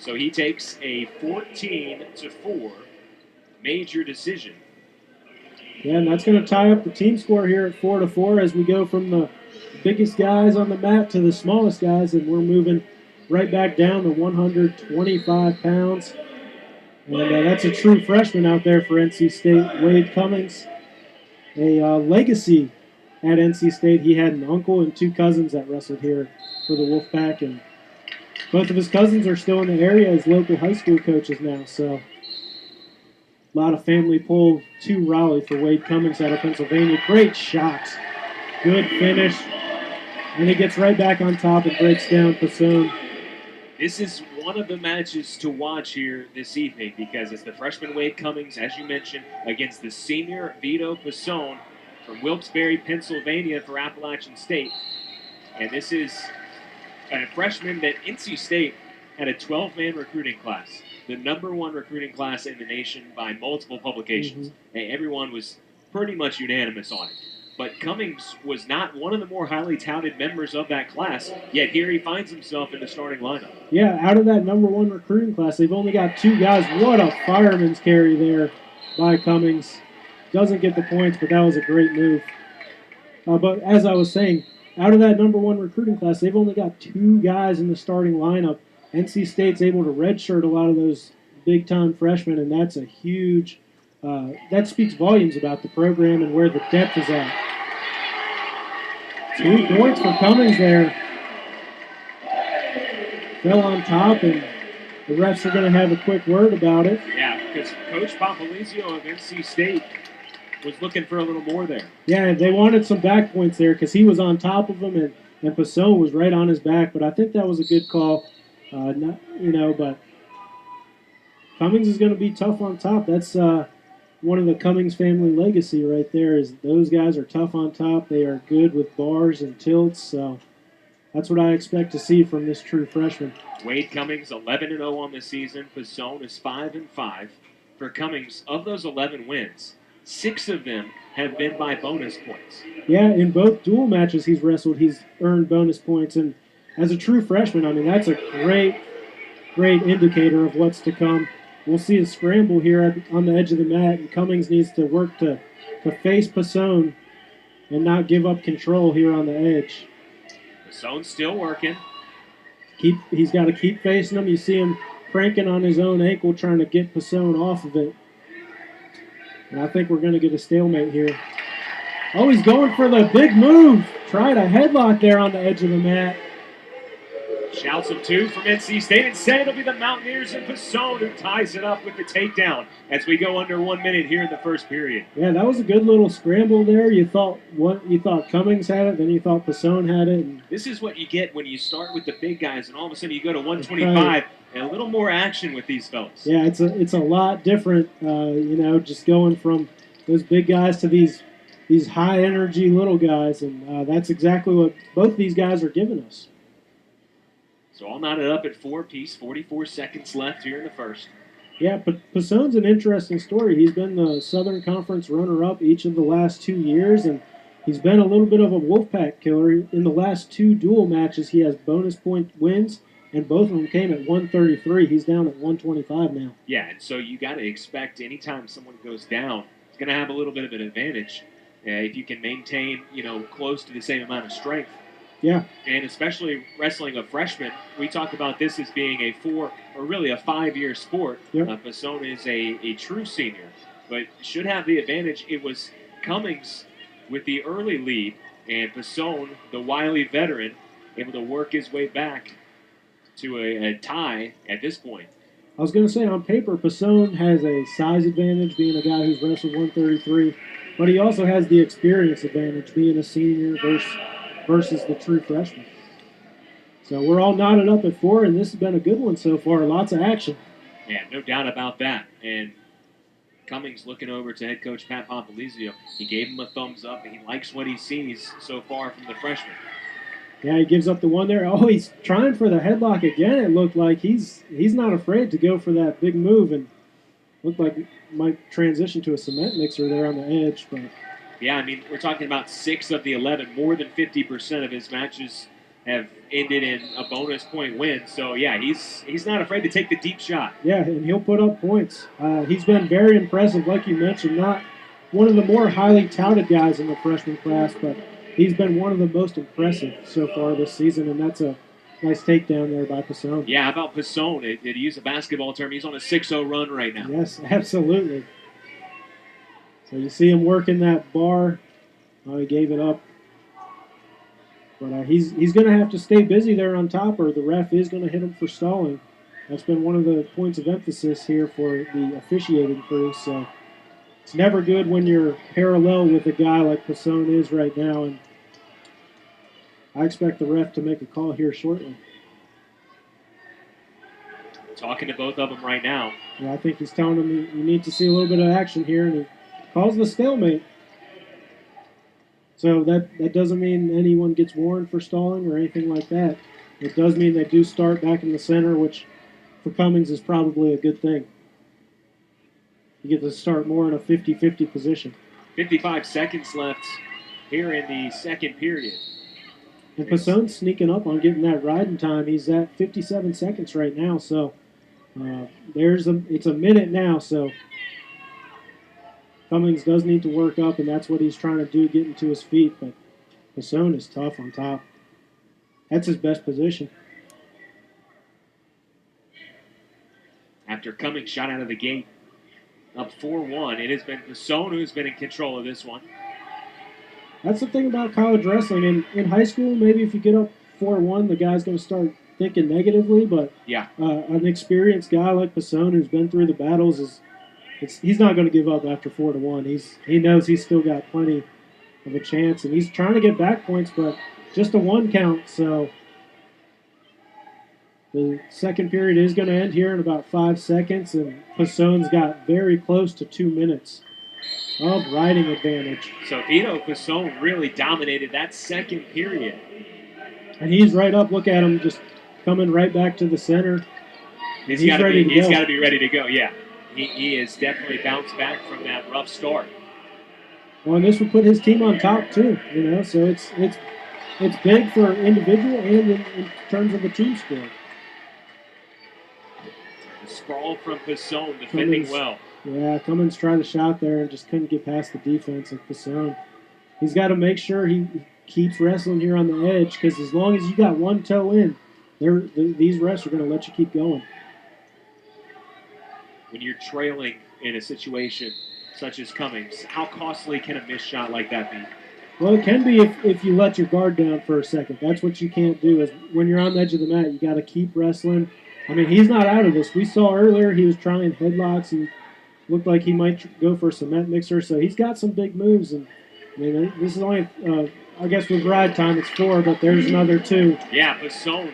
So he takes a 14-4 major decision. Yeah, and that's going to tie up the team score here at 4-4 as we go from the biggest guys on the mat to the smallest guys, and we're moving right back down to 125 pounds. And that's a true freshman out there for NC State, Wade Cummings. A legacy at NC State. He had an uncle and two cousins that wrestled here for the Wolfpack, and both of his cousins are still in the area as local high school coaches now. So a lot of family pull to Raleigh for Wade Cummings out of Pennsylvania. Great shots. Good finish. And he gets right back on top and breaks down Pasone. This is one of the matches to watch here this evening because it's the freshman Wade Cummings, as you mentioned, against the senior Vito Pasone from Wilkes-Barre, Pennsylvania for Appalachian State. And this is a freshman that NC State had a 12-man recruiting class, the #1 recruiting class in the nation by multiple publications. And everyone was pretty much unanimous on it. But Cummings was not one of the more highly touted members of that class, yet here he finds himself in the starting lineup. Yeah, out of that #1 recruiting class, they've only got 2 guys. What a fireman's carry there by Cummings. Doesn't get the points, but that was a great move. But as I was saying, out of that #1 recruiting class, they've only got 2 guys in the starting lineup. NC State's able to redshirt a lot of those big-time freshmen, and that's a huge that speaks volumes about the program and where the depth is at. 2 points for Cummings there. Fell on top, and the refs are going to have a quick word about it. Yeah, because Coach Popolizio of NC State was looking for a little more there. Yeah, they wanted some back points there because he was on top of him, and Pasone was right on his back. But I think that was a good call. But Cummings is going to be tough on top. That's one of the Cummings family legacy right there is those guys are tough on top. They are good with bars and tilts. So that's what I expect to see from this true freshman. Wade Cummings 11-0 on the season. Pasone is 5-5. For Cummings, of those 11 wins, 6 of them have been by bonus points. Yeah, in both dual matches he's wrestled, he's earned bonus points. And as a true freshman, I mean, that's a great indicator of what's to come. We'll see a scramble here on the edge of the mat, and Cummings needs to work to face Pasone and not give up control here on the edge. Pasone's still working. He's got to keep facing him. You see him cranking on his own ankle, trying to get Pasone off of it. And I think we're going to get a stalemate here. Oh, he's going for the big move. Tried a headlock there on the edge of the mat. Shouts of 2 from NC State. Instead, it'll be the Mountaineers and Pasone who ties it up with the takedown as we go under 1 minute here in the first period. Yeah, that was a good little scramble there. You thought Cummings had it, then you thought Pasone had it. And this is what you get when you start with the big guys, and all of a sudden you go to 125 and a little more action with these fellas. Yeah, it's a lot different. Just going from those big guys to these high energy little guys, and that's exactly what both these guys are giving us. So all knotted up at 4 apiece, 44 seconds left here in the first. Yeah, but Pasone's an interesting story. He's been the Southern Conference runner-up each of the last 2 years, and he's been a little bit of a Wolfpack killer. In the last 2 dual matches, he has bonus point wins, and both of them came at 133. He's down at 125 now. Yeah, and so you got to expect anytime someone goes down, it's going to have a little bit of an advantage if you can maintain, close to the same amount of strength. Yeah. And especially wrestling a freshman, we talk about this as being a 4 or really a 5-year sport. Yep. Pasone is a true senior, but should have the advantage. It was Cummings with the early lead, and Pasone, the wily veteran, able to work his way back to a tie at this point. I was going to say, on paper, Pasone has a size advantage, being a guy who's wrestled 133, but he also has the experience advantage, being a senior versus the true freshman. So we're all knotted up at 4, and this has been a good one so far. Lots of action. Yeah, no doubt about that. And Cummings looking over to head coach Pat Popolizio. He gave him a thumbs up, and he likes what he sees so far from the freshman. Yeah, he gives up the one there. Oh, he's trying for the headlock again. It looked like he's not afraid to go for that big move, and looked like he might transition to a cement mixer there on the edge, but... Yeah, I mean, we're talking about 6 of the 11, more than 50% of his matches have ended in a bonus point win. So, yeah, he's not afraid to take the deep shot. Yeah, and he'll put up points. He's been very impressive, like you mentioned. Not one of the more highly touted guys in the freshman class, but he's been one of the most impressive so far this season, and that's a nice takedown there by Pasone. Yeah, how about Pasone? To use a basketball term, he's on a 6-0 run right now. Yes, absolutely. So you see him working that bar. Oh, he gave it up. But he's going to have to stay busy there on top, or the ref is going to hit him for stalling. That's been one of the points of emphasis here for the officiating crew. So it's never good when you're parallel with a guy like Pasone is right now. And I expect the ref to make a call here shortly. Talking to both of them right now. Yeah, I think he's telling them you need to see a little bit of action here, and he calls the stalemate. So that doesn't mean anyone gets warned for stalling or anything like that. It does mean they do start back in the center, which for Cummings is probably a good thing. You get to start more in a 50-50 position. 55 seconds left here in the second period. And Pasone's sneaking up on getting that riding time. He's at 57 seconds right now, so it's a minute now, so Cummings does need to work up, and that's what he's trying to do, getting to his feet. But Pasone is tough on top. That's his best position. After Cummings shot out of the gate, up 4-1, it has been Pasone who's been in control of this one. That's the thing about college wrestling. In high school, maybe if you get up 4-1, the guy's going to start thinking negatively. But yeah, an experienced guy like Pasone who's been through the battles he's not going to give up after 4-1. He knows he's still got plenty of a chance, and he's trying to get back points, but just a 1 count. So the second period is going to end here in about 5 seconds, and Pasone's got very close to 2 minutes of riding advantage. So Vito Pasone really dominated that second period. And he's right up. Look at him just coming right back to the center. He's got to be ready to go, yeah. He has definitely bounced back from that rough start. Well, and this would put his team on top too, so it's big for individual and in terms of the team score. The sprawl from Pasone, defending well. Yeah, Cummings tried a shot there and just couldn't get past the defense of Pasone. He's got to make sure he keeps wrestling here on the edge, because as long as you got one toe in, these refs are going to let you keep going. When you're trailing in a situation such as Cummings, how costly can a missed shot like that be? Well, it can be if you let your guard down for a second. That's what you can't do. Is when you're on the edge of the mat, you got to keep wrestling. I mean, he's not out of this. We saw earlier he was trying headlocks and looked like he might go for a cement mixer. So he's got some big moves. And I mean, this is only, I guess with ride time it's 4, but there's another 2. Yeah, Pasone,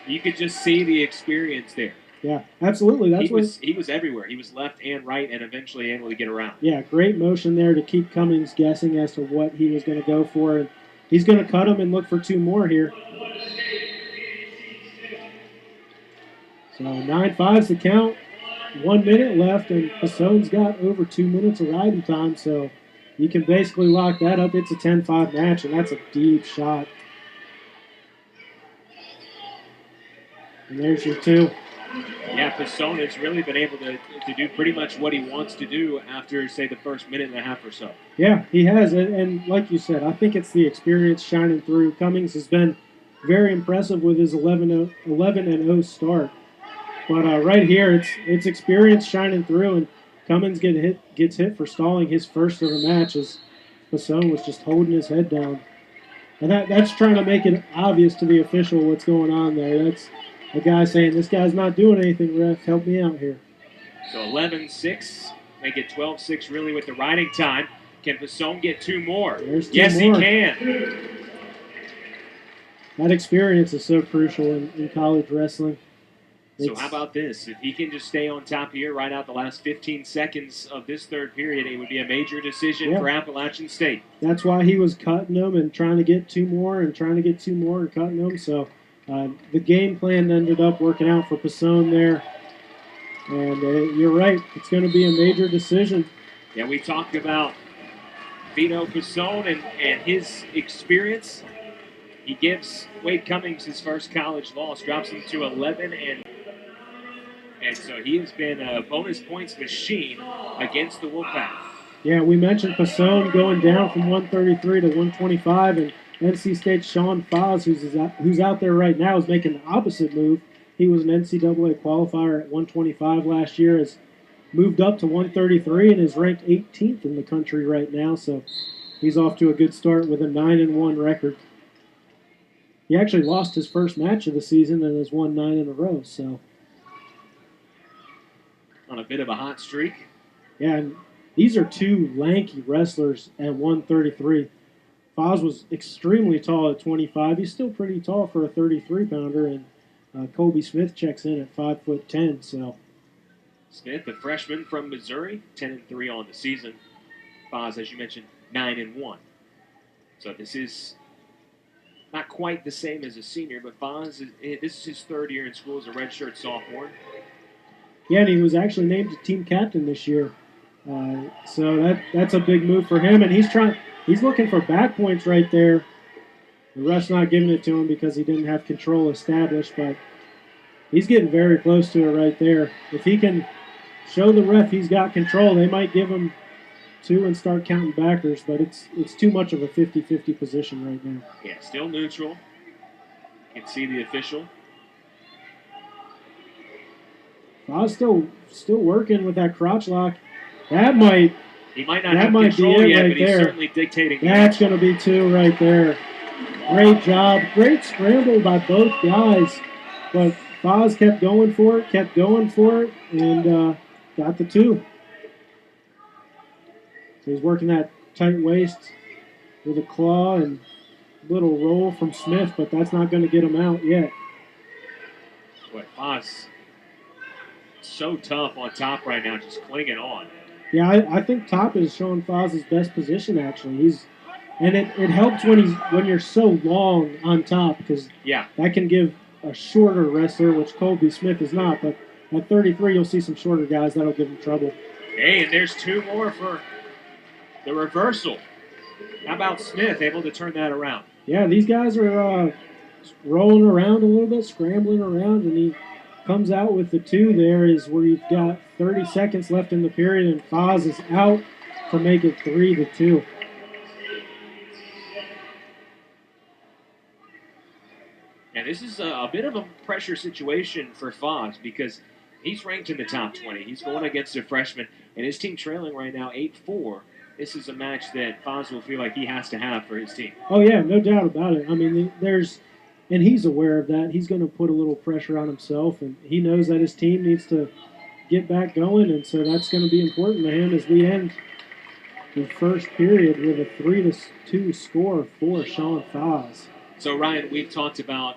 you could just see the experience there. Yeah, absolutely. He was everywhere. He was left and right, and eventually able to get around. Yeah, great motion there to keep Cummings guessing as to what he was going to go for, and he's going to cut him and look for 2 more here. So 9-5's the count. 1 minute left, and Pasone's got over 2 minutes of riding time, so you can basically lock that up. It's a 10-5 match, and that's a deep shot. And there's your 2. Yeah, Pasone has really been able to do pretty much what he wants to do after, say, the first minute and a half or so. Yeah, he has. And like you said, I think it's the experience shining through. Cummings has been very impressive with his 11-0 start. But right here, it's experience shining through, and Cummings gets hit for stalling his first of the match as Pasone was just holding his head down. And that's trying to make it obvious to the official what's going on there. That's a guy saying, this guy's not doing anything, ref. Help me out here. So 11-6. Make it 12-6 really with the riding time. Can Pasone get 2 more? There's 2 yes, more. He can. That experience is so crucial in college wrestling. So how about this? If he can just stay on top here right out the last 15 seconds of this third period, it would be a major decision for Appalachian State. That's why he was cutting them and trying to get 2 more and trying to get 2 more and cutting them. So the game plan ended up working out for Pasone there. And you're right. It's going to be a major decision. Yeah, we talked about Vito Pasone and his experience. he gives Wade Cummings his first college loss, drops him to 11, and so he has been a bonus points machine against the Wolfpack. Yeah, we mentioned Pasone going down from 133 to 125, and NC State's Sean Fausz, who's out there right now, is making the opposite move. He was an NCAA qualifier at 125 last year, has moved up to 133, and is ranked 18th in the country right now, so he's off to a good start with a 9-1 record. He actually lost his first match of the season and has won 9 in a row, so. On a bit of a hot streak. Yeah, and these are two lanky wrestlers at 133. Fausz was extremely tall at 25. He's still pretty tall for a 33-pounder, and Colby Smith checks in at 5'10". So Smith, the freshman from Missouri, 10-3 on the season. Fausz, as you mentioned, 9-1. So this is not quite the same as a senior, but Fausz, this is his third year in school as a redshirt sophomore. Yeah, and he was actually named team captain this year. So that's a big move for him, and he's looking for back points right there. The ref's not giving it to him because he didn't have control established, but he's getting very close to it right there. If he can show the ref he's got control, they might give him 2 and start counting backers, but it's too much of a 50-50 position right now. Yeah, still neutral. You can see the official. Fausz still working with that crotch lock. He might not have control yet, right but he's there. certainly dictating. That's going to be 2 right there. Great job. Great scramble by both guys. But Fausz kept going for it, and got the 2. So he's working that tight waist with a claw and little roll from Smith, but that's not going to get him out yet. Boy, Fausz so tough on top right now, just clinging on. Yeah, I think top is showing Fausz's best position, actually. It helps when you're so long on top, because that can give a shorter wrestler, which Colby Smith is not, but at 33 you'll see some shorter guys that'll give him trouble. Hey, and there's 2 more for the reversal. How about Smith able to turn that around? Yeah, these guys are rolling around a little bit, scrambling around, and he comes out with the 2 there is where you've got 30 seconds left in the period, and Fausz is out to make it 3-2. And this is a bit of a pressure situation for Fausz because he's ranked in the top 20. He's going against a freshman, and his team trailing right now 8-4. This is a match that Fausz will feel like he has to have for his team. Oh, yeah, no doubt about it. I mean, and he's aware of that. He's going to put a little pressure on himself, and he knows that his team needs to get back going, and so that's going to be important to him as we end the first period with a 3-2 score for Sean Fausz. So, Ryan, we've talked about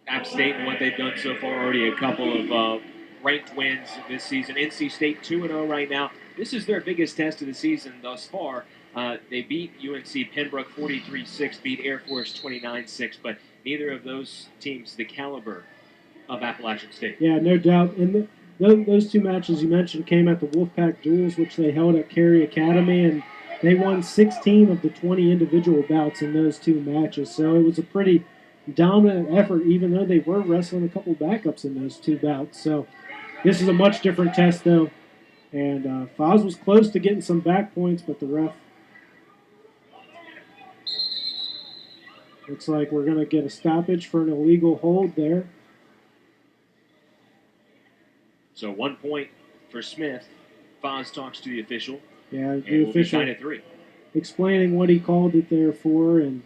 App State and what they've done so far already, a couple of ranked wins this season. NC State 2-0 right now. This is their biggest test of the season thus far. They beat UNC Pembroke 43-6, beat Air Force 29-6, but neither of those teams the caliber of Appalachian State. Yeah, no doubt. And those 2 matches you mentioned came at the Wolfpack Duels, which they held at Cary Academy, and they won 16 of the 20 individual bouts in those 2 matches. So it was a pretty dominant effort, even though they were wrestling a couple backups in those 2 bouts. So this is a much different test, though. And Fausz was close to getting some back points, but the ref looks like we're going to get a stoppage for an illegal hold there. So 1 point for Smith. Fausz talks to the official. Yeah, the official 9-3. Explaining what he called it there for, and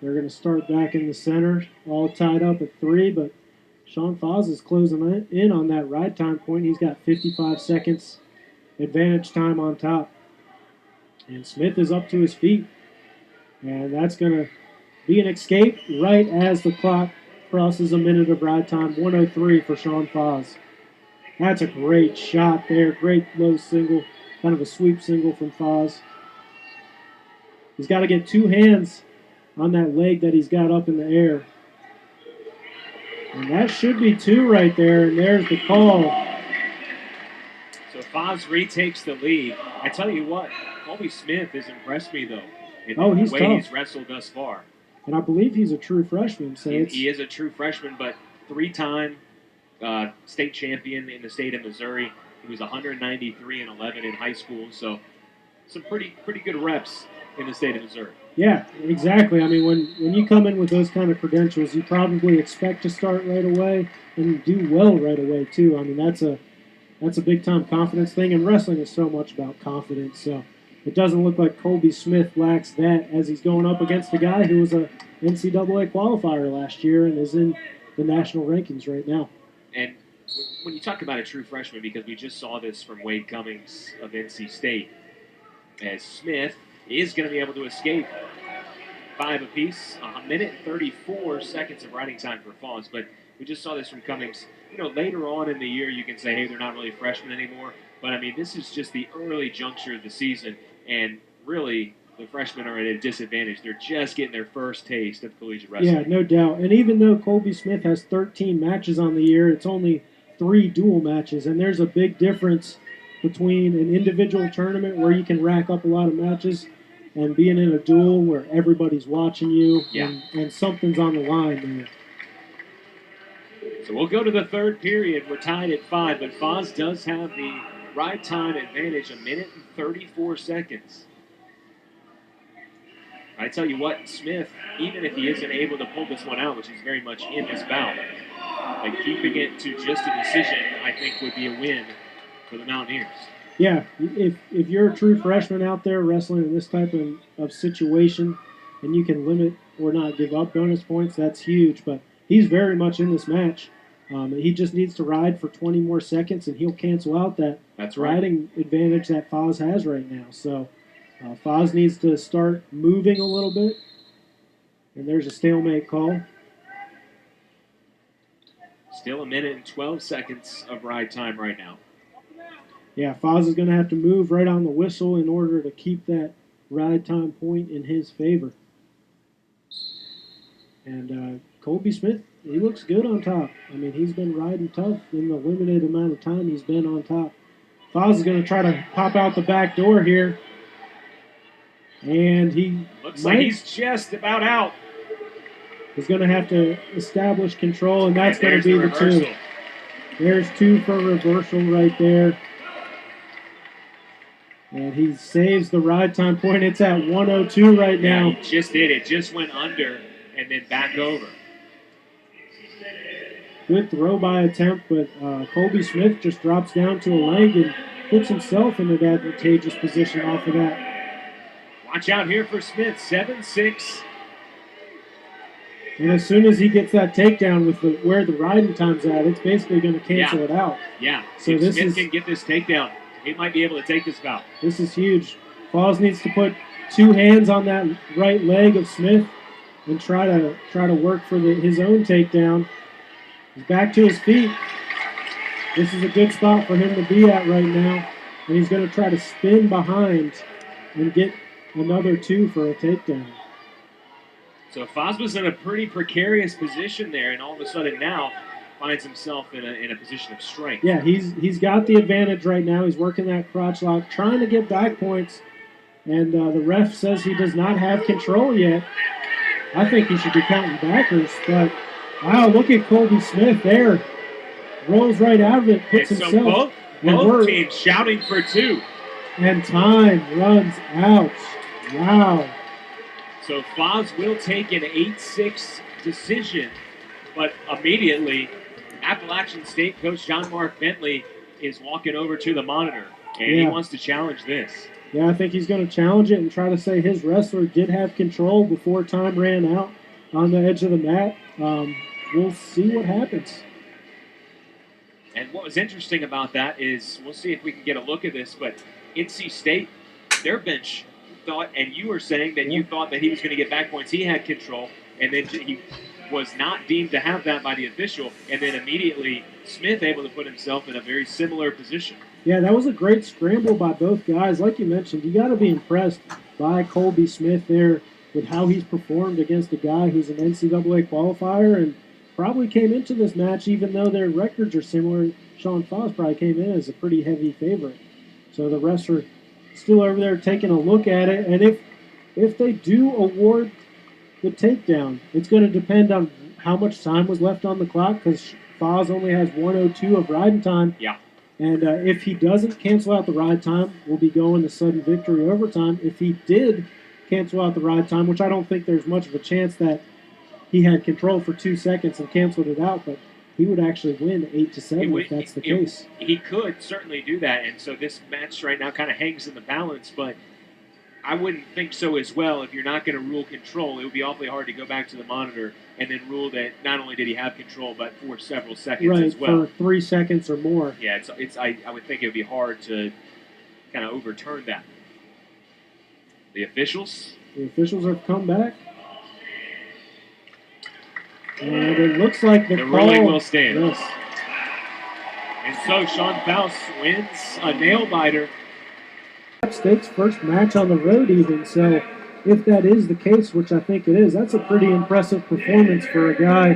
they're going to start back in the center, all tied up at 3, but Sean Fausz is closing in on that ride time point. He's got 55 seconds advantage time on top. And Smith is up to his feet. And that's going to be an escape right as the clock crosses a minute of ride time. 1:03 for Sean Fausz. That's a great shot there. Great low single. Kind of a sweep single from Fausz. He's got to get 2 hands on that leg that he's got up in the air. And that should be 2 right there, and there's the call. So Fausz retakes the lead. I tell you what, Colby Smith has impressed me, though. in Oh, the he's way tough. he's wrestled thus far. And I believe he's a true freshman. So He is a true freshman, but 3-time state champion in the state of Missouri. He was 193-11 in high school, so some pretty good reps in the state of Missouri. Yeah, exactly. I mean, when you come in with those kind of credentials, you probably expect to start right away and do well right away too. I mean, that's a big time confidence thing, and wrestling is so much about confidence. So it doesn't look like Colby Smith lacks that as he's going up against a guy who was a NCAA qualifier last year and is in the national rankings right now. And when you talk about a true freshman, because we just saw this from Wade Cummings of NC State, as Smith is going to be able to escape 5 apiece, 1 minute and 34 seconds of riding time for Fausz. But we just saw this from Cummings. Later on in the year, you can say, hey, they're not really freshmen anymore. But, I mean, this is just the early juncture of the season. And really, the freshmen are at a disadvantage. They're just getting their first taste of collegiate wrestling. Yeah, no doubt. And even though Colby Smith has 13 matches on the year, it's only 3 dual matches. And there's a big difference between an individual tournament where you can rack up a lot of matches and being in a duel where everybody's watching you and something's on the line there. So we'll go to the third period. We're tied at 5, but Fausz does have the ride time advantage, 1 minute and 34 seconds. I tell you what, Smith, even if he isn't able to pull this one out, which he's very much in this bout, like keeping it to just a decision, I think would be a win for the Mountaineers. Yeah, if you're a true freshman out there wrestling in this type of situation and you can limit or not give up bonus points, that's huge. But he's very much in this match. He just needs to ride for 20 more seconds, and he'll cancel out that riding advantage that Fausz has right now. So Fausz needs to start moving a little bit. And there's a stalemate call. Still 1 minute and 12 seconds of ride time right now. Yeah, Fausz is going to have to move right on the whistle in order to keep that ride time point in his favor. And Colby Smith, he looks good on top. I mean, he's been riding tough in the limited amount of time he's been on top. Fausz is going to try to pop out the back door here. And he looks like he's just about out. He's going to have to establish control, and that's going to be the 2. There's 2 for reversal right there. And he saves the ride time point. It's at 1:02 right now. Yeah, he just did. It just went under and then back over. Good throw by attempt, but Colby Smith just drops down to a leg and puts himself in an advantageous position off of that. Watch out here for Smith, 7-6. And as soon as he gets that takedown with where the riding time's at, it's basically going to cancel it out. Yeah, so if Smith can get this takedown, he might be able to take this bout. This is huge. Fausz needs to put 2 hands on that right leg of Smith and try to work for his own takedown. He's back to his feet. This is a good spot for him to be at right now. And he's going to try to spin behind and get another 2 for a takedown. So Fausz was in a pretty precarious position there, and all of a sudden now finds himself in a position of strength. Yeah, he's got the advantage right now. He's working that crotch lock, trying to get back points, and the ref says he does not have control yet. I think he should be counting backers, but wow, look at Colby Smith there. Rolls right out of it, puts and so himself. both teams shouting for 2. And time runs out. Wow. So Fausz will take an 8-6 decision, but immediately Appalachian State coach John Mark Bentley is walking over to the monitor, and he wants to challenge this. Yeah, I think he's going to challenge it and try to say his wrestler did have control before time ran out on the edge of the mat. We'll see what happens. And what was interesting about that is, we'll see if we can get a look at this, but NC State, their bench thought, and you were saying that you thought that he was going to get back points. He had control, and then he was not deemed to have that by the official, and then immediately Smith able to put himself in a very similar position. Yeah, that was a great scramble by both guys. Like you mentioned, you got to be impressed by Colby Smith there with how he's performed against a guy who's an NCAA qualifier and probably came into this match, even though their records are similar. Sean Fausz probably came in as a pretty heavy favorite. So the refs are still over there taking a look at it. And if they do award the takedown, it's going to depend on how much time was left on the clock because Fausz only has 1:02 of riding time. Yeah. And if he doesn't cancel out the ride time, we'll be going to sudden victory overtime. If he did cancel out the ride time, which I don't think there's much of a chance that he had control for 2 seconds and canceled it out, but he would actually win 8-7 if that's the case. He could certainly do that, and so this match right now kind of hangs in the balance, but I wouldn't think so as well. If you're not going to rule control, it would be awfully hard to go back to the monitor and then rule that not only did he have control, but for several seconds as well. For 3 seconds or more. Yeah, I would think it would be hard to kind of overturn that. The officials? The officials have come back. And it looks like the ruling will stand. Yes. And so Sean Fausz wins a nail-biter. State's first match on the road even, so if that is the case, which I think it is, that's a pretty impressive performance for a guy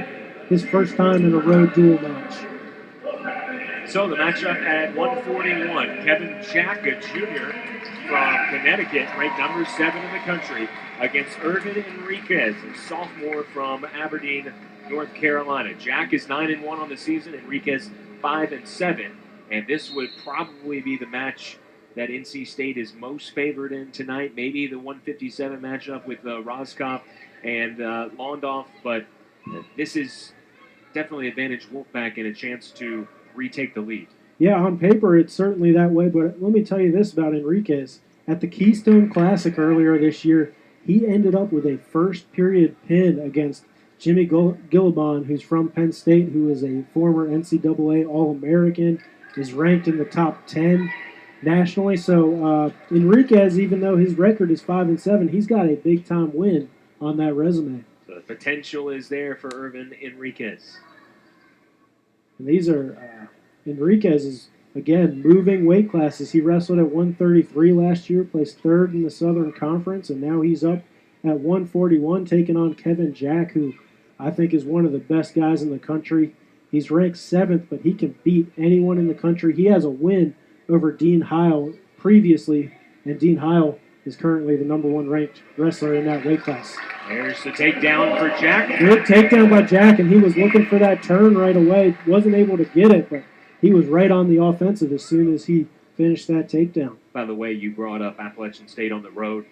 his first time in a road duel match. So the matchup at 141, Kevin Jack, a junior from Connecticut, ranked number 7 in the country, against Irvin Enriquez, a sophomore from Aberdeen, North Carolina. Jack is 9-1 on the season, Enriquez 5-7, and this would probably be the match that NC State is most favored in tonight. Maybe the 157 matchup with Rohskopf and Londoff, but this is definitely advantage Wolfpack and a chance to retake the lead. Yeah, on paper it's certainly that way, but let me tell you this about Enriquez. At the Keystone Classic earlier this year, he ended up with a first period pin against Jimmy Gillibon, who's from Penn State, who is a former NCAA All-American, is ranked in the top 10 nationally. So Enriquez, even though his record is 5-7, he's got a big-time win on that resume. So the potential is there for Irvin Enriquez. And these are Enriquez is, again, moving weight classes. He wrestled at 133 last year, placed 3rd in the Southern Conference, and now he's up at 141, taking on Kevin Jack, who I think is one of the best guys in the country. He's ranked 7th, but he can beat anyone in the country. He has a win over Dean Heil previously, and Dean Heil is currently the number 1 ranked wrestler in that weight class. There's the takedown for Jack. Good takedown by Jack, and he was looking for that turn right away. Wasn't able to get it, but he was right on the offensive as soon as he finished that takedown. By the way, you brought up Appalachian State on the road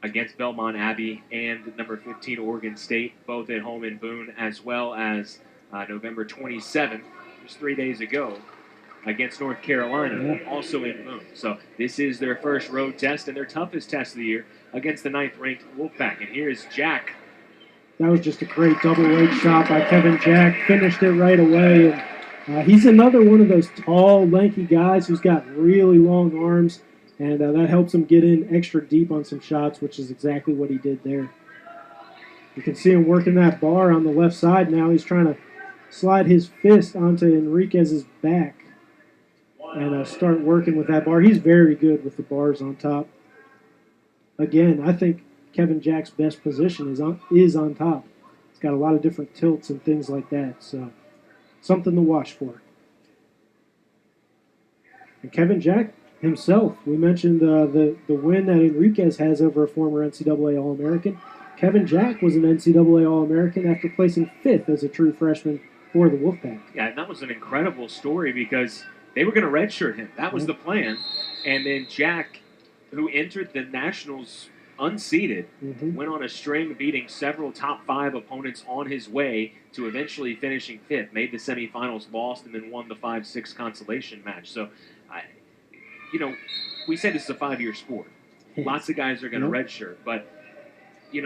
against Belmont Abbey and number 15 Oregon State, both at home in Boone, as well as November 27th, just 3 days ago, against North Carolina, also in Boone. So this is their first road test and their toughest test of the year against the 9th-ranked Wolfpack. And here is Jack. That was just a great double leg shot by Kevin Jack. Finished it right away. And he's another one of those tall, lanky guys who's got really long arms, and that helps him get in extra deep on some shots, which is exactly what he did there. You can see him working that bar on the left side now. He's trying to slide his fist onto Enriquez's back and start working with that bar. He's very good with the bars on top. Again, I think Kevin Jack's best position is on top. He's got a lot of different tilts and things like that, so something to watch for. And Kevin Jack himself, we mentioned the win that Enriquez has over a former NCAA All-American. Kevin Jack was an NCAA All-American after placing 5th as a true freshman for the Wolfpack. Yeah, and that was an incredible story because they were going to redshirt him. That was the plan. And then Jack, who entered the Nationals unseeded, went on a string, beating several top 5 opponents on his way to eventually finishing 5th, made the semifinals, lost, and then won the 5-6 consolation match. So, we say this is a 5-year sport. Lots of guys are going to redshirt, but, in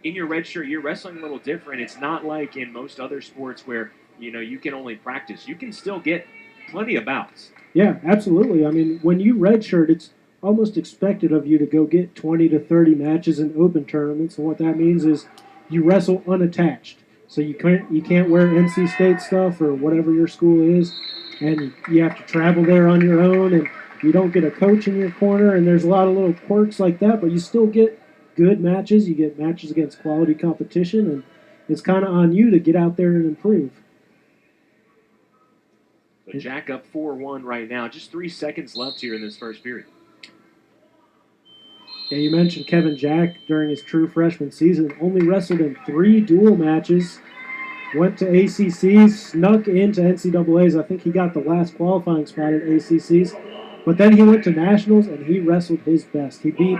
your redshirt, you're wrestling a little different. It's not like in most other sports where, you can only practice. You can still get plenty of bouts. Yeah, absolutely. I mean, when you redshirt, it's almost expected of you to go get 20 to 30 matches in open tournaments, and what that means is you wrestle unattached. So you can't wear NC State stuff or whatever your school is, and you have to travel there on your own, and you don't get a coach in your corner, and there's a lot of little quirks like that, but you still get good matches. You get matches against quality competition, and it's kind of on you to get out there and improve. So Jack up 4-1 right now. Just 3 seconds left here in this first period. Yeah, you mentioned Kevin Jack during his true freshman season. Only wrestled in 3 dual matches. Went to ACCs, snuck into NCAAs. I think he got the last qualifying spot at ACCs. But then he went to nationals, and he wrestled his best. He beat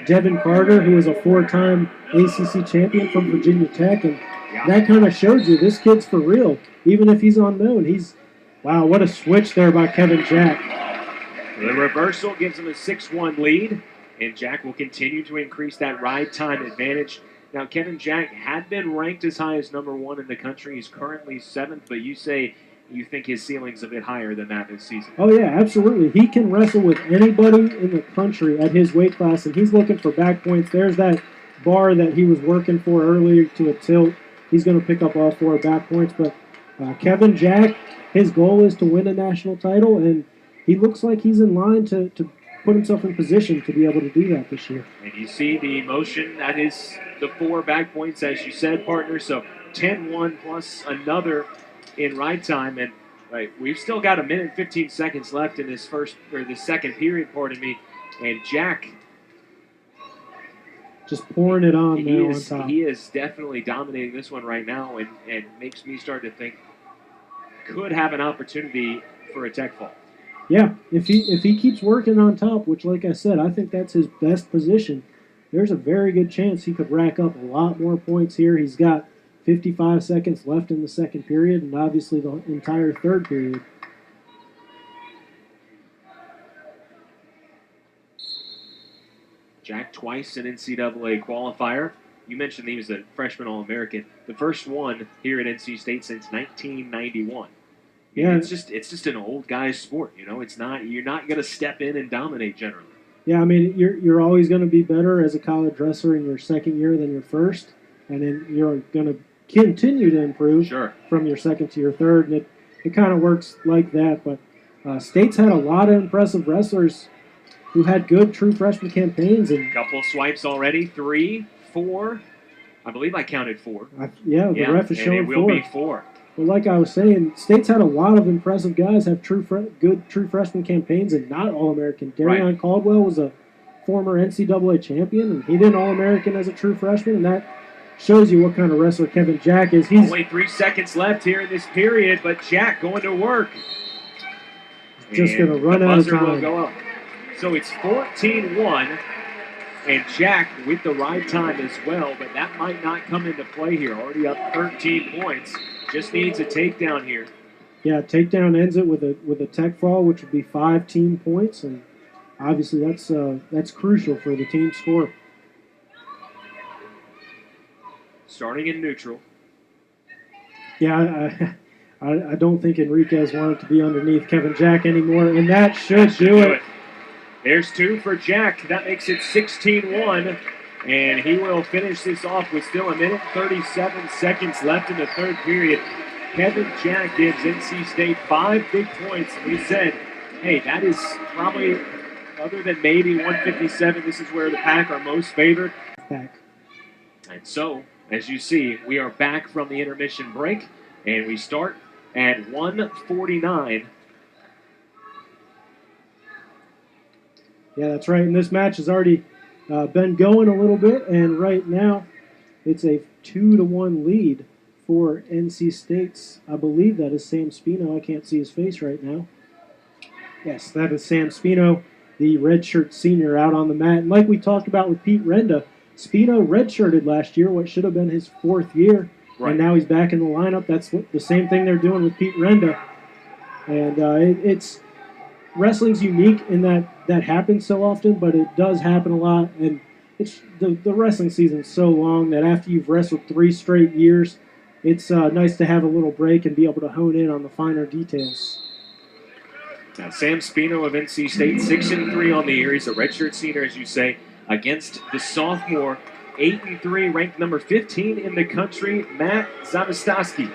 Devin Carter, who was a 4-time ACC champion from Virginia Tech. And that kind of showed you this kid's for real. Even if he's unknown, wow, what a switch there by Kevin Jack. The reversal gives him a 6-1 lead, and Jack will continue to increase that ride time advantage. Now, Kevin Jack had been ranked as high as number 1 in the country. He's currently 7th, but you say you think his ceiling's a bit higher than that this season. Oh, yeah, absolutely. He can wrestle with anybody in the country at his weight class, and he's looking for back points. There's that bar that he was working for earlier to a tilt. He's going to pick up all 4 back points, but Kevin Jack, his goal is to win a national title, and he looks like he's in line to put himself in position to be able to do that this year. And you see the motion, that is the 4 back points, as you said, partner. So 10-1 plus another in ride time. And we've still got 1 minute and 15 seconds left in this second period, pardon me. And Jack just pouring it on now on top. He is definitely dominating this one right now, and makes me start to think could have an opportunity for a tech fall. Yeah, if he keeps working on top, which, like I said, I think that's his best position, there's a very good chance he could rack up a lot more points here. He's got 55 seconds left in the second period, and obviously the entire third period. Jack twice an NCAA qualifier. You mentioned he was a freshman All-American. The first one here at NC State since 1991. Yeah, it's just an old guy's sport. You're not going to step in and dominate generally. Yeah, I mean you're always going to be better as a college wrestler in your second year than your first, and then you're going to continue to improve from your second to your third, and it kind of works like that. But State's had a lot of impressive wrestlers who had good true freshman campaigns. And a couple swipes already, 3, 4. I believe I counted 4. The ref is showing 4. And it will be 4. Well, like I was saying, State's had a lot of impressive guys have good true freshman campaigns and not All-American. Darion Caldwell was a former NCAA champion, and he did an All-American as a true freshman, and that shows you what kind of wrestler Kevin Jack is. He's only 3 seconds left here in this period, but Jack going to work. Just going to run out of time. Will go up. So it's 14-1, and Jack with the ride time as well, but that might not come into play here. Already up 13 points. Just needs a takedown here. Yeah, takedown ends it with a tech fall, which would be 5 team points, and obviously that's crucial for the team score. Starting in neutral. Yeah, I don't think Enriquez wanted to be underneath Kevin Jack anymore, and that should do it. There's 2 for Jack. That makes it 16-1. And he will finish this off with still 1 minute 37 seconds left in the third period. Kevin Jack gives NC State 5 big points. And we said, hey, that is probably, other than maybe 157, this is where the Pack are most favored. And so, as you see, we are back from the intermission break, and we start at 1:49. Yeah, that's right. And this match has already been going a little bit, and right now it's a 2-1 lead for NC State's. I believe that is Sam Speno. I can't see his face right now. Yes, that is Sam Speno, the redshirt senior out on the mat. And like we talked about with Pete Renda, Speno redshirted last year, what should have been his 4th year, and now he's back in the lineup. That's the same thing they're doing with Pete Renda. And it's wrestling's unique in that happens so often, but it does happen a lot. And it's the wrestling season's so long that after you've wrestled 3 straight years, it's nice to have a little break and be able to hone in on the finer details. Now, Sam Speno of NC State, 6-3 on the year. He's a redshirt senior, as you say, against the sophomore, 8-3, ranked number 15 in the country, Matt Zovistoski.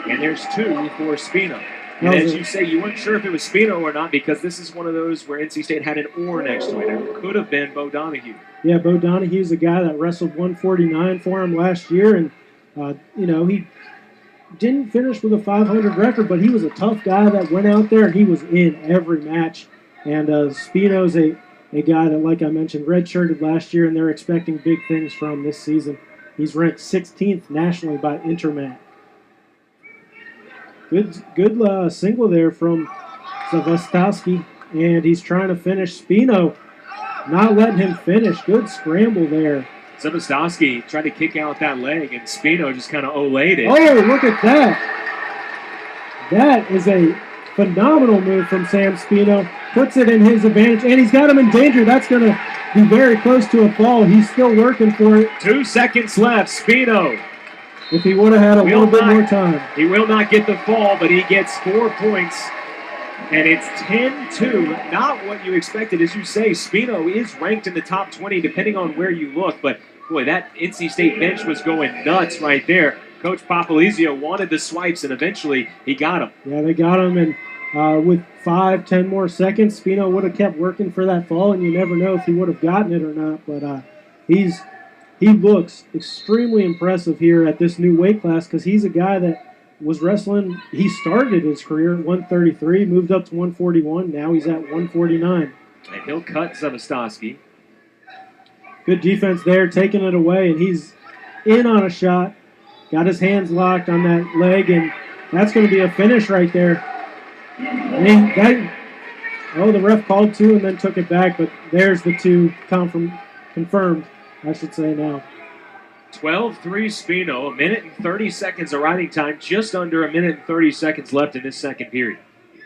And there's 2 for Speno. And as you say, you weren't sure if it was Speno or not, because this is one of those where NC State had an or next to it. It could have been Bo Donahue. Yeah, Bo Donahue's a guy that wrestled 149 for him last year, and he didn't finish with a 500 record, but he was a tough guy that went out there and he was in every match. And Speno's a guy that, like I mentioned, redshirted last year, and they're expecting big things from this season. He's ranked 16th nationally by Intermat. Good single there from Zovistoski, and he's trying to finish. Speno not letting him finish. Good scramble there. Zovistoski tried to kick out that leg, and Speno just kind of olayed it. Oh, look at that. That is a phenomenal move from Sam Speno. Puts it in his advantage, and he's got him in danger. That's going to be very close to a fall. He's still working for it. 2 seconds left. Speno. If he would have had a little bit more time. He will not get the fall, but he gets 4 points. And it's 10-2. Not what you expected. As you say, Speno is ranked in the top 20, depending on where you look. But, boy, that NC State bench was going nuts right there. Coach Papalizio wanted the swipes, and eventually he got them. Yeah, they got him, and with 5-10 more seconds, Speno would have kept working for that fall, and you never know if he would have gotten it or not. But he looks extremely impressive here at this new weight class because he's a guy that was wrestling. He started his career at 133, moved up to 141. Now he's at 149. And he'll cut Zovistoski. Good defense there, taking it away, and he's in on a shot. Got his hands locked on that leg, and that's going to be a finish right there. The ref called 2 and then took it back, but there's the 2 confirmed, I should say now. 12-3 Speno, 1 minute and 30 seconds of riding time, just under 1 minute and 30 seconds left in this second period.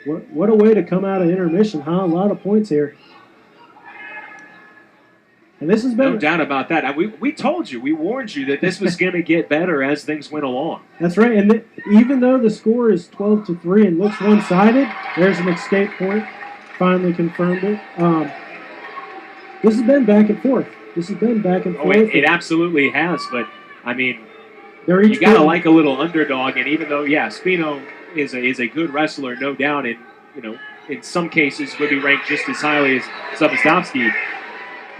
What a way to come out of intermission, huh? A lot of points here. And this has been... No doubt about that. We told you, we warned you that this was going to get better as things went along. That's right. And even though the score is 12-3 and looks one-sided, there's an escape point. Finally confirmed it. This has been back and forth. It absolutely has. But, I mean, you got to like a little underdog. And even though, Speno is a good wrestler, no doubt, and, in some cases would be ranked just as highly as Zovistoski.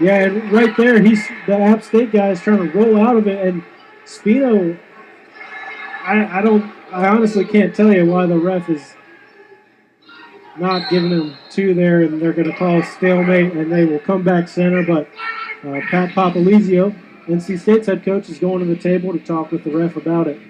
Yeah, and right there, the App State guy is trying to roll out of it, and Speno, I honestly can't tell you why the ref is not giving him 2 there, and they're going to call a stalemate, and they will come back center, but Pat Papalizio, NC State's head coach, is going to the table to talk with the ref about it.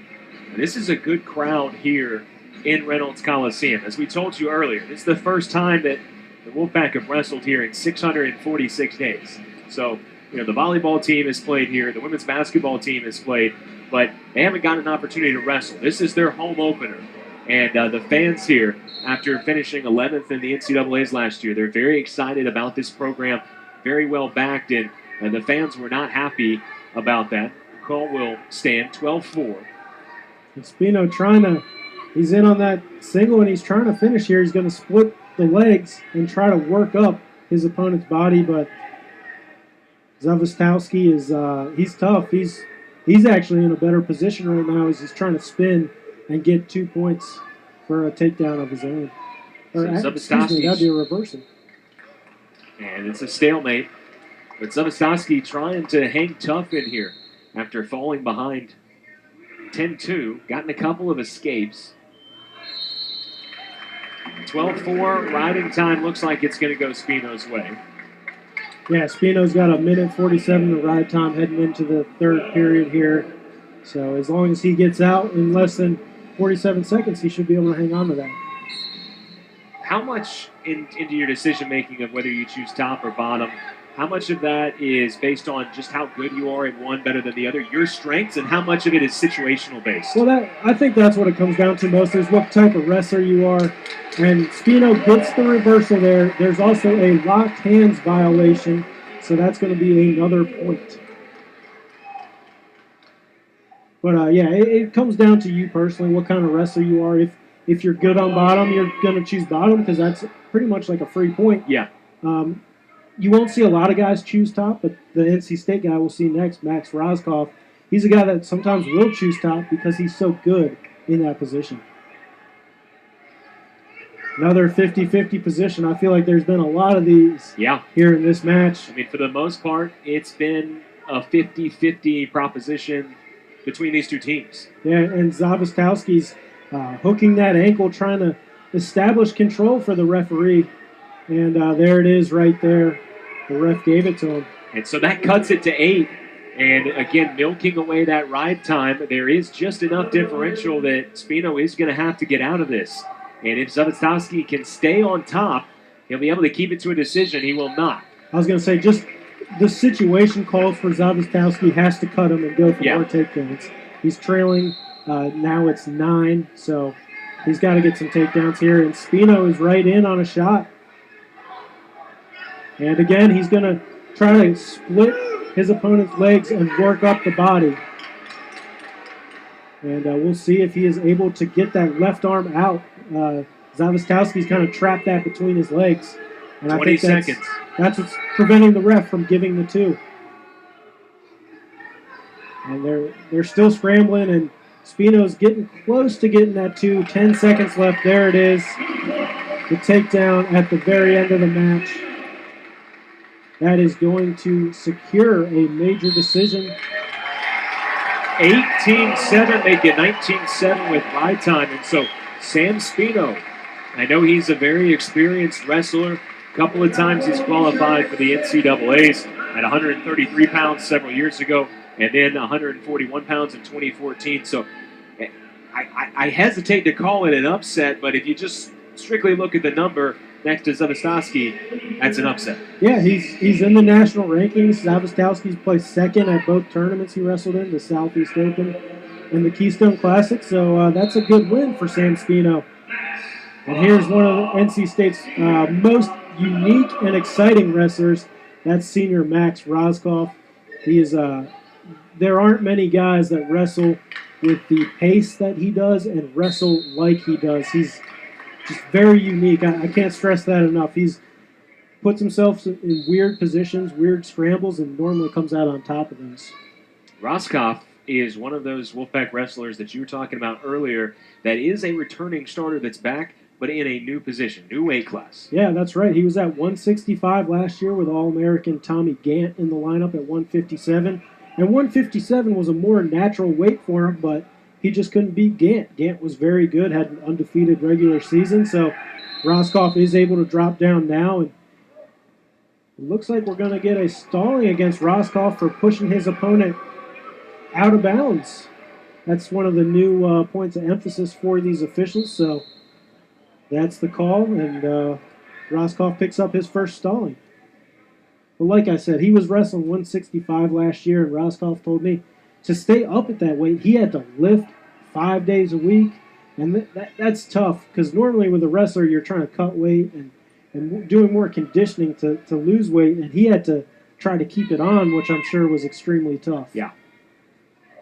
This is a good crowd here in Reynolds Coliseum. As we told you earlier, this is the first time that the Wolfpack have wrestled here in 646 days. So, the volleyball team has played here, the women's basketball team has played, but they haven't gotten an opportunity to wrestle. This is their home opener. And the fans here, after finishing 11th in the NCAAs last year, they're very excited about this program, very well backed, and the fans were not happy about that. The call will stand 12-4. And Speno he's in on that single, and he's trying to finish here. He's going to split the legs and try to work up his opponent's body, but Zovistoski he's tough. He's actually in a better position right now as he's trying to spin and get 2 points for a takedown of his own. That'd be a reversal. And it's a stalemate. But Zovistoski trying to hang tough in here after falling behind 10-2. Gotten a couple of escapes. 12-4 riding time. Looks like it's going to go Speno's way. Yeah, Speno's got 1 minute 47 of ride time heading into the third period here. So as long as he gets out in less than 47 seconds, he should be able to hang on to that. How much into your decision-making of whether you choose top or bottom, how much of that is based on just how good you are in one better than the other, your strengths, and how much of it is situational based? Well, I think that's what it comes down to most, is what type of wrestler you are. And Speno gets the reversal there. There's also a locked hands violation, so that's going to be another point. But, it comes down to you personally, what kind of wrestler you are. If you're good on bottom, you're going to choose bottom because that's pretty much like a free point. Yeah. You won't see a lot of guys choose top, but the NC State guy we'll see next, Max Rohskopf, he's a guy that sometimes will choose top because he's so good in that position. Another 50-50 position. I feel like there's been a lot of these here in this match. I mean, for the most part, it's been a 50-50 proposition between these two teams. Yeah, and Zovistoski's hooking that ankle, trying to establish control for the referee. And there it is right there. The ref gave it to him. And so that cuts it to 8. And again, milking away that ride time, there is just enough differential that Speno is going to have to get out of this. And if Zovistoski can stay on top, he'll be able to keep it to a decision. He will not. I was going to say, just the situation calls for Zovistoski has to cut him and go for more takedowns. He's trailing. Now it's 9, so he's got to get some takedowns here. And Speno is right in on a shot. And again, he's going to try to split his opponent's legs and work up the body. And we'll see if he is able to get that left arm out. Zovistoski's kind of trapped that between his legs. And 20 seconds. That's what's preventing the ref from giving the 2. And they're still scrambling, and Speno's getting close to getting that 2. 10 seconds left. There it is. The takedown at the very end of the match. That is going to secure a major decision. 18-7, make it 19-7 with ride time. And so Sam Speno, I know he's a very experienced wrestler. A couple of times he's qualified for the NCAAs at 133 pounds several years ago, and then 141 pounds in 2014. So I hesitate to call it an upset, but if you just strictly look at the number next to Zovistoski, that's an upset. Yeah, he's in the national rankings. Zovistoski's placed 2nd at both tournaments he wrestled in, the Southeast Open and the Keystone Classic. So that's a good win for Sam Speno. And here's one of NC State's most unique and exciting wrestlers. That's senior Max Rohskopf. He is there aren't many guys that wrestle with the pace that he does and wrestle like he does. He's just very unique. I can't stress that enough. He's puts himself in weird positions, weird scrambles, and normally comes out on top of those. Rohskopf is one of those Wolfpack wrestlers that you were talking about earlier that is a returning starter that's back, but in a new position, new weight class. Yeah, that's right. He was at 165 last year with All-American Tommy Gant in the lineup at 157. And 157 was a more natural weight for him, but he just couldn't beat Gant. Gant was very good, had an undefeated regular season, so Rohskopf is able to drop down now. And it looks like we're going to get a stalling against Rohskopf for pushing his opponent out of bounds. That's one of the new points of emphasis for these officials, so that's the call, and Rohskopf picks up his first stalling. But like I said, he was wrestling 165 last year, and Rohskopf told me to stay up at that weight, he had to lift 5 days a week, and that's tough, because normally with a wrestler, you're trying to cut weight and doing more conditioning to lose weight, and he had to try to keep it on, which I'm sure was extremely tough. Yeah.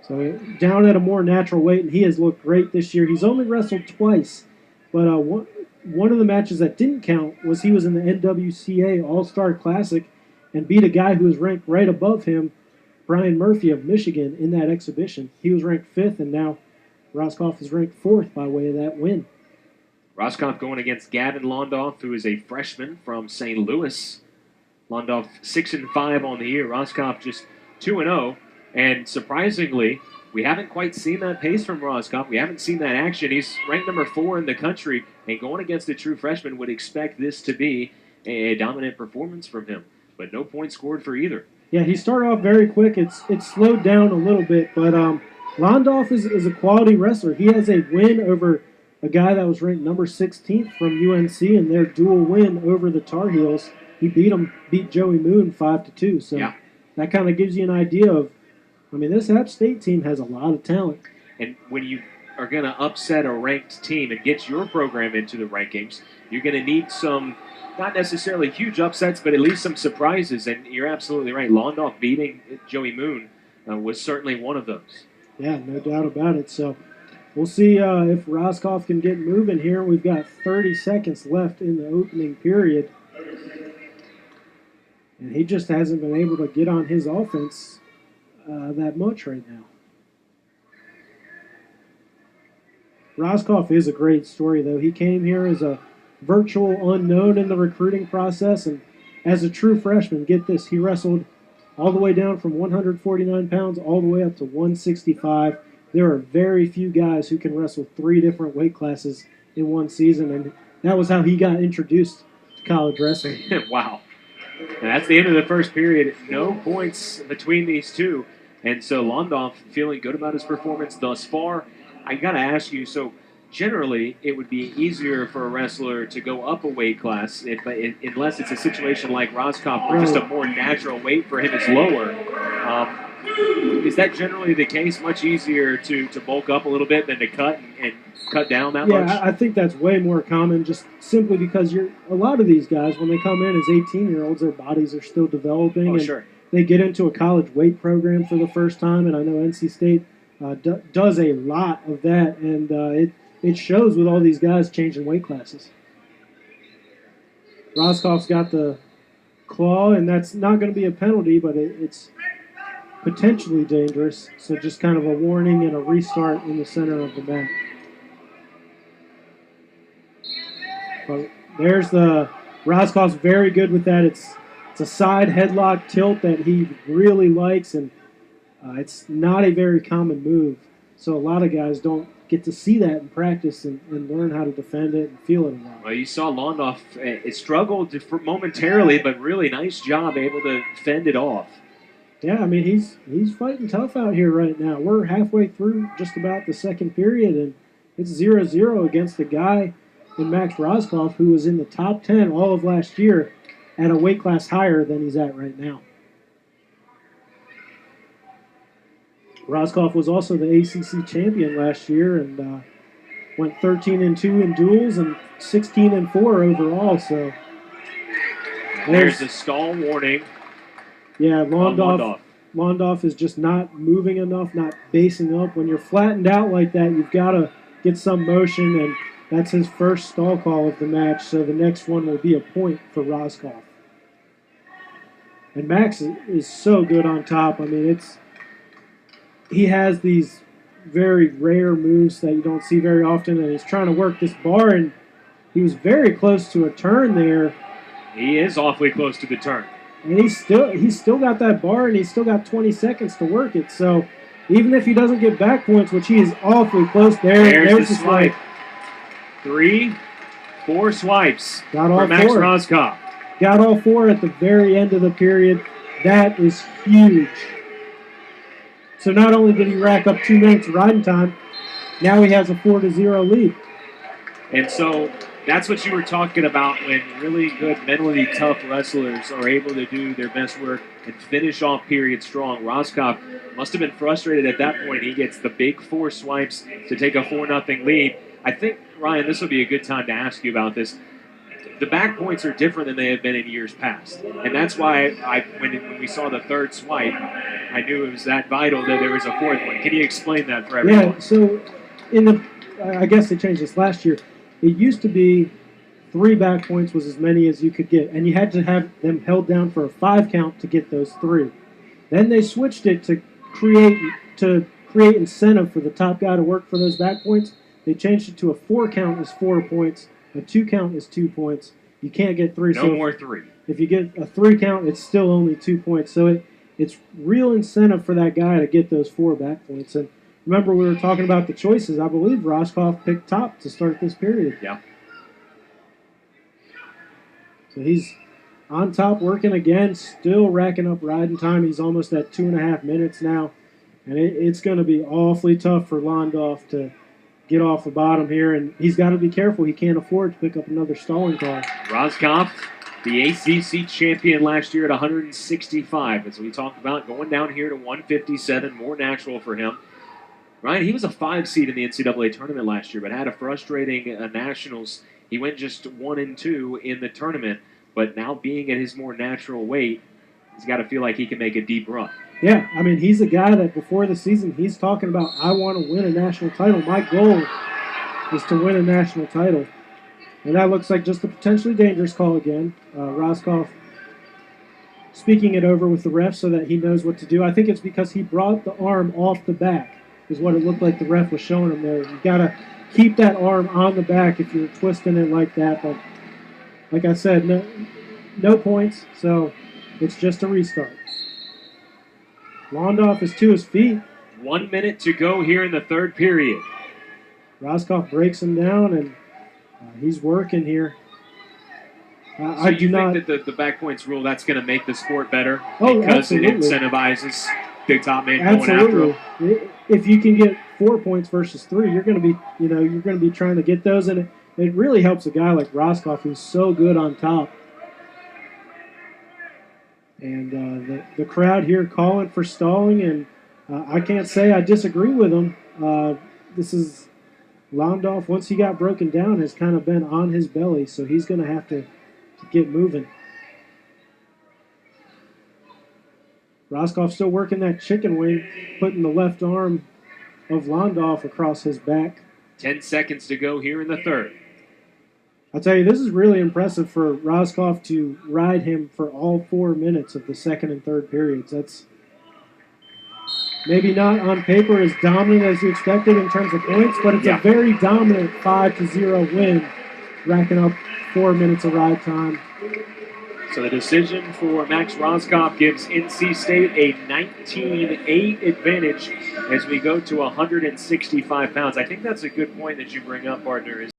So down at a more natural weight, and he has looked great this year. He's only wrestled twice, but one of the matches that didn't count was he was in the NWCA All-Star Classic and beat a guy who was ranked right above him, Brian Murphy of Michigan, in that exhibition. He was ranked 5th, and now Rohskopf is ranked 4th by way of that win. Rohskopf going against Gavin Londoff, who is a freshman from St. Louis. Londoff 6-5 on the year. Rohskopf just 2-0. And surprisingly, we haven't quite seen that pace from Rohskopf. We haven't seen that action. He's ranked number 4 in the country, and going against a true freshman would expect this to be a dominant performance from him. But no points scored for either. Yeah, he started off very quick. It's slowed down a little bit, but Londoff is a quality wrestler. He has a win over a guy that was ranked number 16th from UNC in their dual win over the Tar Heels. He beat Joey Moon 5-2. So yeah. That kind of gives you an idea of, I mean, this App State team has a lot of talent. And when you are going to upset a ranked team and get your program into the rankings, you're going to need some, not necessarily huge upsets, but at least some surprises. And you're absolutely right. Londoff beating Joey Moon was certainly one of those. Yeah, no doubt about it. So we'll see if Rohskopf can get moving here. We've got 30 seconds left in the opening period. And he just hasn't been able to get on his offense that much right now. Rohskopf is a great story, though. He came here as a virtual unknown in the recruiting process, and as a true freshman, get this, he wrestled all the way down from 149 pounds all the way up to 165. There are very few guys who can wrestle 3 different weight classes in one season, and that was how he got introduced to college wrestling. Wow. And that's the end of the first period. No points between these two. And so Londoff feeling good about his performance thus far. I got to ask you, so generally it would be easier for a wrestler to go up a weight class, unless it's a situation like Rohskopf where just a more natural weight for him is lower. Is that generally the case? Much easier to bulk up a little bit than to cut and cut down that much? Yeah, I think that's way more common just simply because a lot of these guys, when they come in as 18-year-olds, their bodies are still developing. Oh, and sure. They get into a college weight program for the first time, and I know NC State does a lot of that, and it shows with all these guys changing weight classes. Rohskopf's got the claw, and that's not going to be a penalty, but it's potentially dangerous. So just kind of a warning and a restart in the center of the mat. But there's Rohskopf's very good with that. It's a side headlock tilt that he really likes, and it's not a very common move. So a lot of guys don't get to see that in practice and learn how to defend it and feel it a lot. Well, you saw Londoff it struggled momentarily, but really nice job able to fend it off. Yeah, I mean, he's fighting tough out here right now. We're halfway through just about the second period, and it's 0-0 against the guy in Max Rohskopf who was in the top 10 all of last year at a weight class higher than he's at right now. Rohskopf was also the ACC champion last year and went 13-2 in duels and 16-4 overall. So there's a stall warning. Yeah, Londoff is just not moving enough, not basing up. When you're flattened out like that, you've got to get some motion, and that's his first stall call of the match. So the next one will be a point for Rohskopf. And Max is so good on top. I mean, he has these very rare moves that you don't see very often, and he's trying to work this bar, and he was very close to a turn there. He is awfully close to the turn. And he's still got that bar, and he's still got 20 seconds to work it. So even if he doesn't get back points, which he is awfully close, there's the swipe. 3, 4 swipes got all for Max four. Rohskopf. Got all 4 at the very end of the period. That is huge. So not only did he rack up 2 minutes of riding time, now he has a 4-0 lead. And so that's what you were talking about when really good, mentally tough wrestlers are able to do their best work and finish off periods strong. Rohskopf must have been frustrated at that point. He gets the big 4 swipes to take a 4-0 lead. I think, Ryan, this will be a good time to ask you about this. The back points are different than they have been in years past. And that's why when we saw the third swipe, I knew it was that vital that there was a 4th one. Can you explain that for everyone? Yeah, so I guess they changed this last year. It used to be 3 back points was as many as you could get, and you had to have them held down for a 5 count to get those 3. Then they switched it to create incentive for the top guy to work for those back points. They changed it to a 4 count is 4 points, a 2 count is 2 points. You can't get 3. No more 3. If you get a 3 count, it's still only 2 points. So it's real incentive for that guy to get those 4 back points. And remember, we were talking about the choices. I believe Rohskopf picked top to start this period. Yeah. So he's on top working again, still racking up riding time. He's almost at 2.5 minutes now. And it's going to be awfully tough for Londoff to get off the bottom here. And he's got to be careful. He can't afford to pick up another stalling call. Rohskopf, the ACC champion last year at 165. As we talked about, going down here to 157, more natural for him. Ryan, he was a 5 seed in the NCAA tournament last year, but had a frustrating nationals. He went just 1-2 in the tournament, but now being at his more natural weight, he's got to feel like he can make a deep run. Yeah, I mean, he's a guy that before the season, he's talking about, I want to win a national title. My goal is to win a national title. And that looks like just a potentially dangerous call again. Rohskopf speaking it over with the ref so that he knows what to do. I think it's because he brought the arm off the back, is what it looked like the ref was showing him there. You got to keep that arm on the back if you're twisting it like that. But like I said, no points, so it's just a restart. Londoff is to his feet. 1 minute to go here in the third period. Rohskopf breaks him down, and he's working here. I do you not. think that the back points rule, that's going to make the sport better Oh, because it absolutely. incentivizes the top man going after Absolutely. him? If you can get 4 points versus 3, you're going to be, you're going to be trying to get those, and it really helps a guy like Rohskopf who's so good on top. And the crowd here calling for stalling, and I can't say I disagree with them. This is Londoff, once he got broken down, has kind of been on his belly, so he's going to have to get moving. Rohskopf still working that chicken wing, putting the left arm of Londoff across his back. 10 seconds to go here in the third. I'll tell you, this is really impressive for Rohskopf to ride him for all 4 minutes of the second and third periods. That's maybe not on paper as dominant as you expected in terms of points, but it's a very dominant 5-0 win, racking up 4 minutes of ride time. So the decision for Max Rohskopf gives NC State a 19-8 advantage as we go to 165 pounds. I think that's a good point that you bring up, partner, is